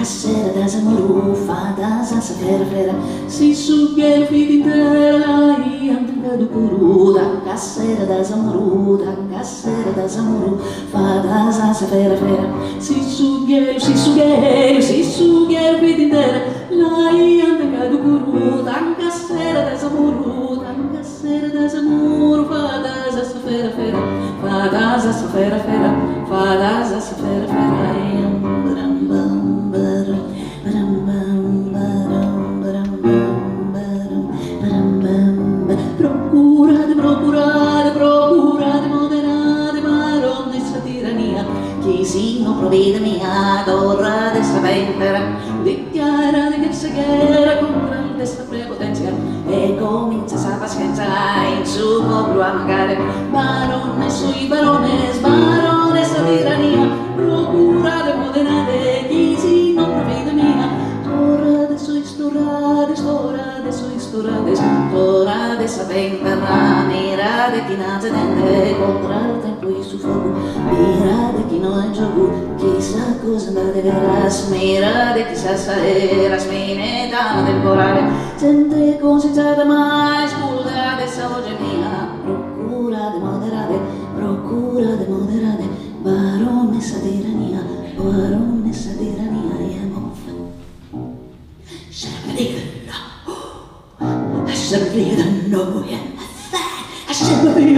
cangaceira das amorufadas, a fera, se subir o vida inteira e anda do curu, da cangaceira das amoru, da cangaceira das amorufadas, a fera, se subir o vida inteira lá e anda do curu, da cangaceira das amoru, da cangaceira das amorufadas, a fera, fadas, a fera, fadas, a fera, procurate, moderate, baronessa tirania, che si non provvede mia torra dessa ventera, dichiara che se guerra contro questa prepotenza e comincia sa pazienza in suo popolo a magare, baronessa i barones, baronessa tirania, procurate, moderate, che si non provvede mia torra dessa tora de sapenta mira de que nada tende contra o tempo e sufoco, mira de que não é jogo, que essa coisa não deverás, mira de que se sairás mineta no temporale, gente conscienziata mais pura dessa hoje minha, procura de moderade, baronessa tirania, e é mofa. I should be the no and I should be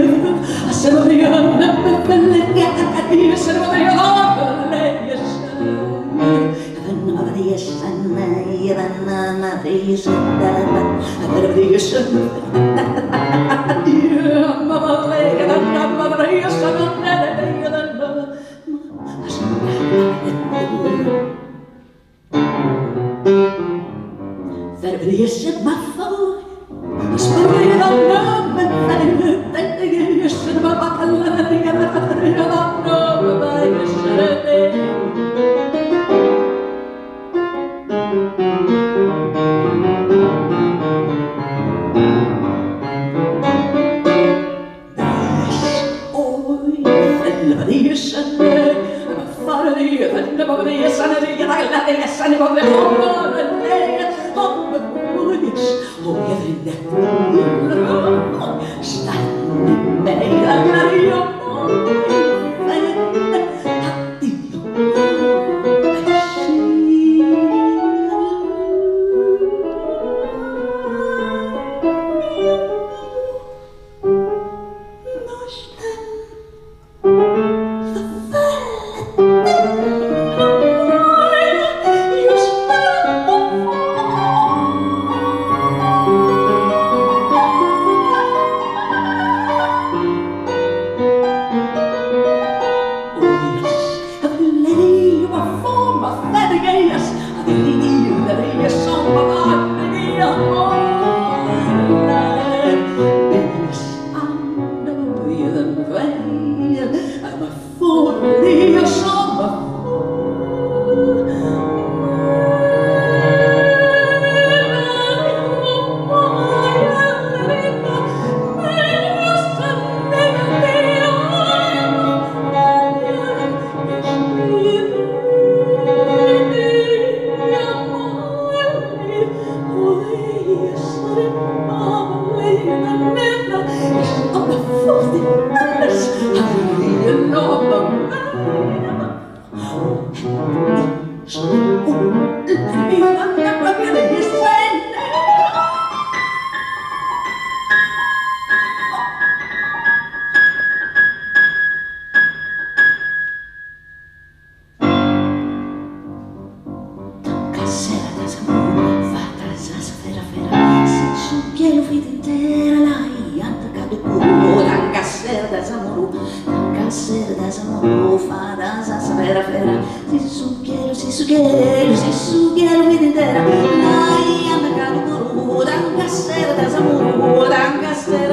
Dangaceira das amor, dangaceira